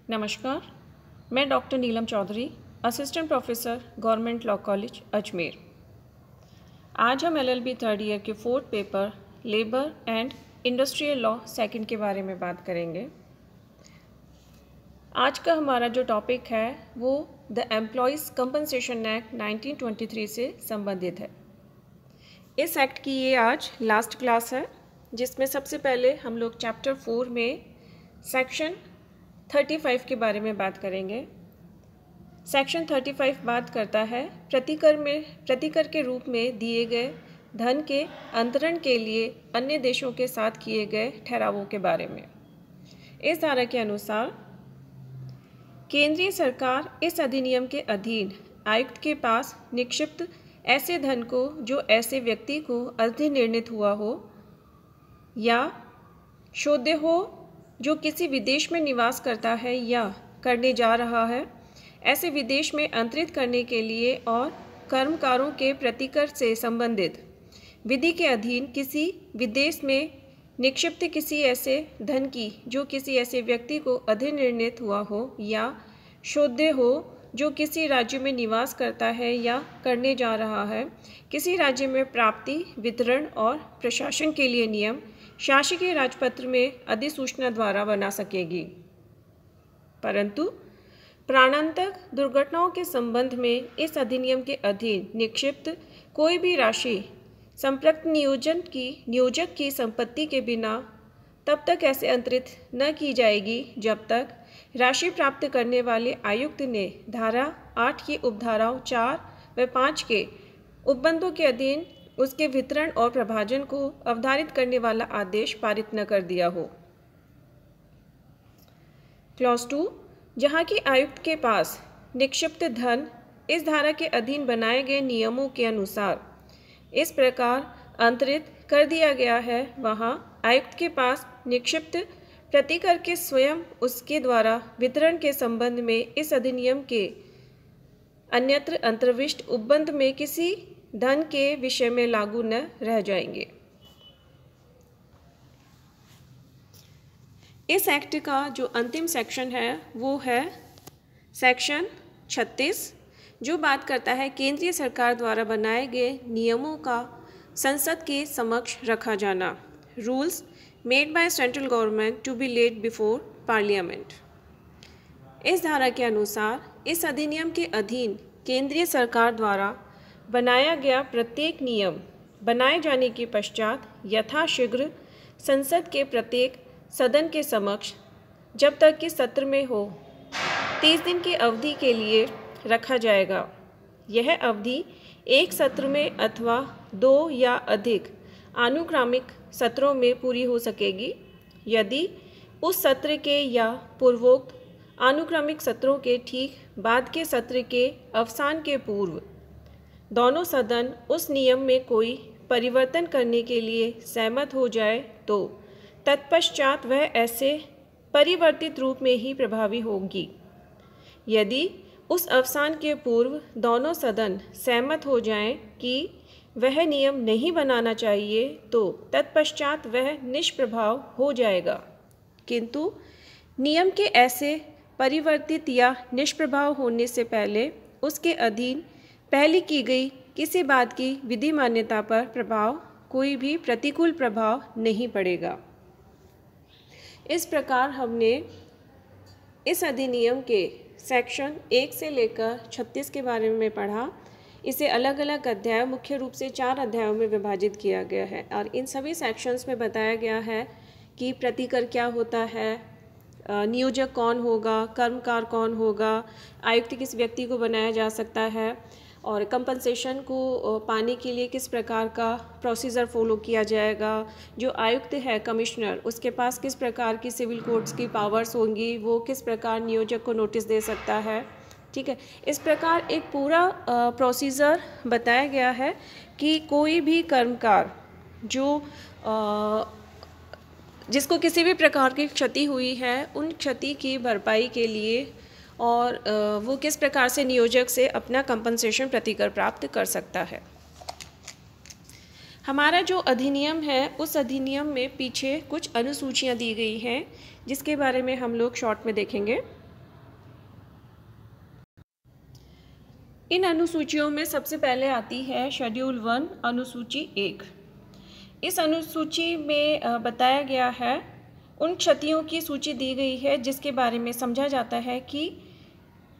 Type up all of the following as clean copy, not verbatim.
नमस्कार, मैं doctor Neelam Chaudhary, assistant professor government law college Ajmer. आज हम LLB थर्ड ईयर के fourth paper labour and industrial law second के बारे में बात करेंगे। आज का हमारा जो टॉपिक है वो द एम्प्लॉयज़ कंपनसेशन एक्ट 1923 से संबंधित है। इस एक्ट की ये आज लास्ट क्लास है, जिसमें सबसे पहले हम लोग चैप्टर 4 में सेक्शन 35 के बारे में बात करेंगे। सेक्शन 35 बात करता है प्रतिकर के रूप में दिए गए धन के अंतरण के लिए अन्य देशों के साथ किए गए ठहरावों के बारे में। इस धारा के अनुसार केंद्रीय सरकार इस अधिनियम के अधीन आयुक्त के पास निक्षिप्त ऐसे धन को जो ऐसे व्यक्ति को अधिनिर्णित हुआ हो या शोध्य हो जो किसी विदेश में निवास करता है या करने जा रहा है, ऐसे विदेश में अंतरित करने के लिए और कर्मकारों के प्रतिकर से संबंधित विधि के अधीन किसी विदेश में निक्षिप्त किसी ऐसे धन की जो किसी ऐसे व्यक्ति को अधिनिर्णित हुआ हो या शोध्य हो जो किसी राज्य में निवास करता है या करने जा रहा है, किसी राज्य में प्राप्ति, वितरण और प्रशासन के लिए नियम शासकीय राजपत्र में अधिसूचना द्वारा बना सकेगी। परंतु प्राणांतक दुर्घटनाओं के संबंध में इस अधिनियम के अधीन निक्षिप्त कोई भी राशि संप्रक्त नियोजक की संपत्ति के बिना तब तक ऐसे अंतरित न की जाएगी जब तक राशि प्राप्त करने वाले आयुक्त ने धारा 8 की उपधाराओं 4 व 5 के उपबंधों के अधीन उसके वितरण और प्रभाजन को अवधारित करने वाला आदेश पारित न कर दिया हो। क्लॉज 2, जहाँ की आयुक्त के पास निक्षिप्त धन इस धारा के अधीन बनाए गए नियमों के अनुसार इस प्रकार अंतरित कर दिया गया है, वहाँ आयुक्त के पास निक्षिप्त प्रतिकर के स्वयं उसके द्वारा वितरण के संबंध में इस अधिनियम के अन्यत्र अंतर्विष्ट उपबंध में किसी धन के विषय में लागू न रह जाएंगे। इस एक्ट का जो अंतिम सेक्शन है वो है सेक्शन 36, जो बात करता है केंद्रीय सरकार द्वारा बनाए गए नियमों का संसद के समक्ष रखा जाना, rules made by central government to be laid before parliament. इस धारा के अनुसार इस अधिनियम के अधीन केंद्रीय सरकार द्वारा बनाया गया प्रत्येक नियम बनाए जाने के पश्चात यथाशीघ्र संसद के प्रत्येक सदन के समक्ष जब तक कि सत्र में हो 30 दिन की अवधि के लिए रखा जाएगा। यह अवधि एक सत्र में अथवा 2 या अधिक अनुक्रमिक सत्रों में पूरी हो सकेगी यदि उस सत्र के या पूर्वोक्त अनुक्रमिक सत्रों के ठीक बाद के सत्र के अवसान के पूर्व दोनों सदन उस नियम में कोई परिवर्तन करने के लिए सहमत हो जाए तो तत्पश्चात वह ऐसे परिवर्तित रूप में ही प्रभावी होगी। यदि उस अवसान के पूर्व दोनों सदन सहमत हो जाएं कि वह नियम नहीं बनाना चाहिए तो तत्पश्चात वह निष्प्रभाव हो जाएगा। किंतु नियम के ऐसे परिवर्तित या निष्प्रभाव होने से पहले उसके अधीन पहले की गई किसी बात की विधि मान्यता पर कोई भी प्रतिकूल प्रभाव नहीं पड़ेगा। इस प्रकार हमने इस अधिनियम के सेक्शन 1 से लेकर 36 के बारे में पढ़ा। इसे अलग अलग अध्याय, मुख्य रूप से 4 अध्यायों में विभाजित किया गया है और इन सभी सेक्शंस में बताया गया है कि प्रतिकर क्या होता है, नियोजक कौन होगा, कर्मकार कौन होगा, आयुक्त किस व्यक्ति को बनाया जा सकता है और कंपनसेशन को पाने के लिए किस प्रकार का प्रोसीजर फॉलो किया जाएगा, जो आयुक्त है कमिश्नर उसके पास किस प्रकार की सिविल कोर्ट्स की पावर्स होंगी, वो किस प्रकार नियोजक को नोटिस दे सकता है। ठीक है, इस प्रकार एक पूरा प्रोसीजर बताया गया है कि कोई भी कर्मकार जो जिसको किसी भी प्रकार की क्षति हुई है उन क्षति की भरपाई के लिए और वो किस प्रकार से नियोजक से अपना कंपनसेशन प्रतिकर प्राप्त कर सकता है। हमारा जो अधिनियम है उस अधिनियम में पीछे कुछ अनुसूचियाँ दी गई हैं जिसके बारे में हम लोग शॉर्ट में देखेंगे। इन अनुसूचियों में सबसे पहले आती है शेड्यूल 1 अनुसूची 1। इस अनुसूची में बताया गया है, उन क्षतियों की सूची दी गई है जिसके बारे में समझा जाता है कि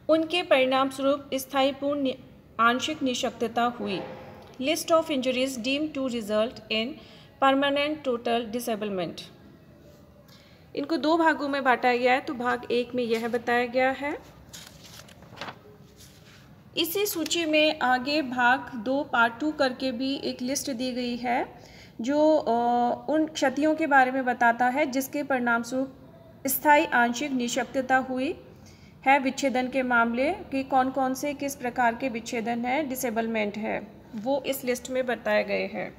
उनके परिणाम स्वरूप स्थायी पूर्ण आंशिक निःशक्तता हुई। List of injuries deemed to result in permanent total disablement. इनको दो भागों में बांटा गया है, तो भाग 1 में यह बताया गया है। इसी सूची में आगे भाग 2 पार्ट 2 करके भी एक लिस्ट दी गई है जो उन क्षतियों के बारे में बताता है जिसके परिणामस्वरूप स्थायी आंशिक निःशक्तता हुई है। विच्छेदन के मामले कि कौन कौन से किस प्रकार के विच्छेदन है, डिसेबलमेंट है, वो इस लिस्ट में बताए गए हैं।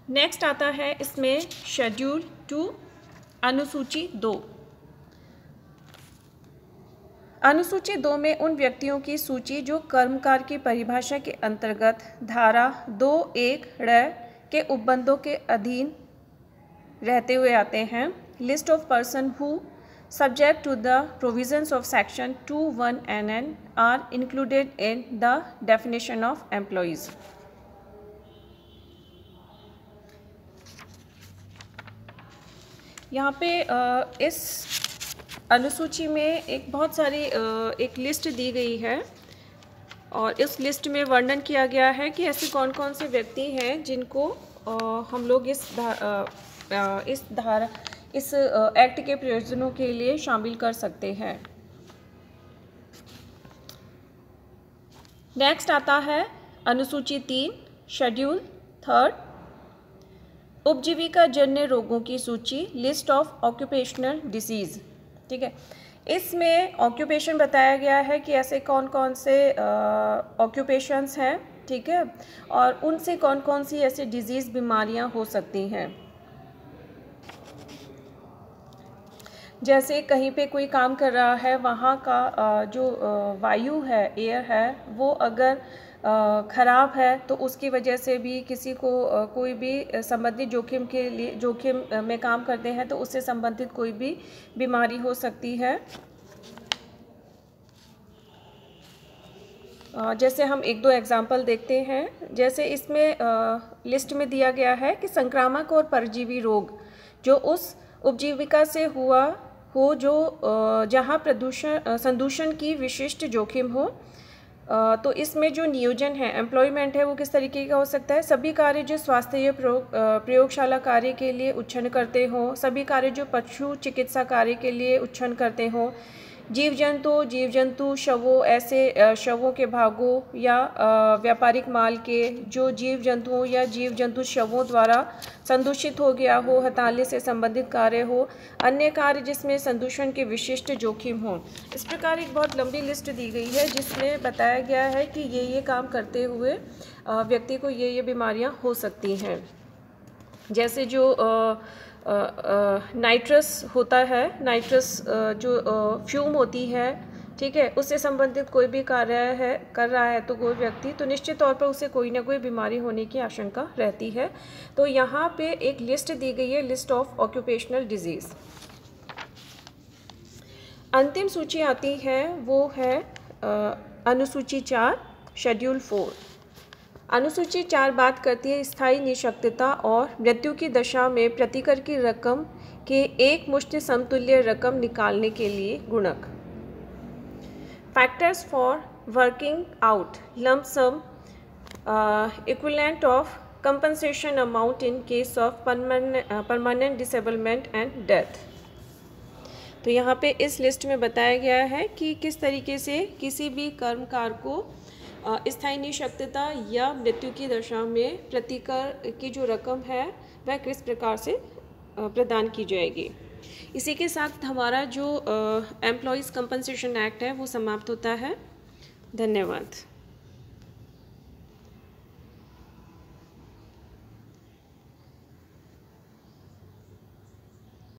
नेक्स्ट आता है इसमें शेड्यूल 2 अनुसूची 2। अनुसूची 2 में उन व्यक्तियों की सूची जो कर्मकार की परिभाषा के अंतर्गत धारा 2(1) के उपबंधों के अधीन रहते हुए आते हैं। List of person who subject to the provisions of section 2(1) NN are included in the definition of employees. यहाँ पे इस अनुसूची में एक बहुत सारी एक लिस्ट दी गई है और इस लिस्ट में वर्णन किया गया है कि ऐसे कौन कौन से व्यक्ति हैं जिनको हम लोग इस एक्ट के प्रयोजनों के लिए शामिल कर सकते हैं। नेक्स्ट आता है अनुसूची 3 शेड्यूल 3 उपजीविका जन्य रोगों की सूची, लिस्ट ऑफ ऑक्यूपेशनल डिसीज़। ठीक है, इसमें ऑक्यूपेशन बताया गया है कि ऐसे कौन कौन से ऑक्यूपेशंस हैं, ठीक है, और उनसे कौन कौन सी ऐसी डिजीज़ बीमारियां हो सकती हैं। जैसे कहीं पे कोई काम कर रहा है, वहाँ का जो वायु है, एयर है, वो अगर ख़राब है तो उसकी वजह से भी किसी को कोई भी संबंधित जोखिम में काम करते हैं तो उससे संबंधित कोई भी बीमारी हो सकती है। जैसे हम 1-2 एग्जाम्पल देखते हैं। जैसे इसमें लिस्ट में दिया गया है कि संक्रामक और परजीवी रोग जो उस उपजीविका से हुआ हो जो जहाँ संदूषण की विशिष्ट जोखिम हो। तो इसमें जो नियोजन है, एम्प्लॉयमेंट है, वो किस तरीके का हो सकता है। सभी कार्य जो स्वास्थ्य प्रयोगशाला कार्य के लिए उच्छन्न करते हों, सभी कार्य जो पशु चिकित्सा कार्य के लिए उच्छन्न करते हों, जीव जंतु शवों, ऐसे शवों के भागों या व्यापारिक माल के जो जीव जंतुओं या जीव जंतु शवों द्वारा संदूषित हो गया हो, हथाले से संबंधित कार्य हो, अन्य कार्य जिसमें संदूषण के विशिष्ट जोखिम हो। इस प्रकार एक बहुत लंबी लिस्ट दी गई है जिसमें बताया गया है कि ये काम करते हुए व्यक्ति को ये बीमारियां हो सकती हैं। जैसे जो नाइट्रस होता है, नाइट्रस जो फ्यूम होती है, ठीक है, उससे संबंधित कोई भी कार्य कर रहा है तो कोई व्यक्ति, तो निश्चित तौर पर उसे कोई ना कोई बीमारी होने की आशंका रहती है। तो यहाँ पे एक लिस्ट दी गई है, लिस्ट ऑफ ऑक्यूपेशनल डिजीज़। अंतिम सूची आती है वो है अनुसूची 4 शेड्यूल 4। अनुसूची 4 बात करती है स्थायी निःशक्तता और मृत्यु की दशा में प्रतिकर की रकम के एक मुश्त समतुल्य रकम निकालने के लिए गुणक। Factors for working out lump sum equivalent of compensation amount in case of permanent disablement and death. तो यहाँ पे इस लिस्ट में बताया गया है कि किस तरीके से किसी भी कर्मकार को स्थायी निःशक्तता या मृत्यु की दशा में प्रतिकर की जो रकम है वह किस प्रकार से प्रदान की जाएगी। इसी के साथ हमारा जो एम्प्लॉयज़ कंपनसेशन एक्ट है वो समाप्त होता है। धन्यवाद।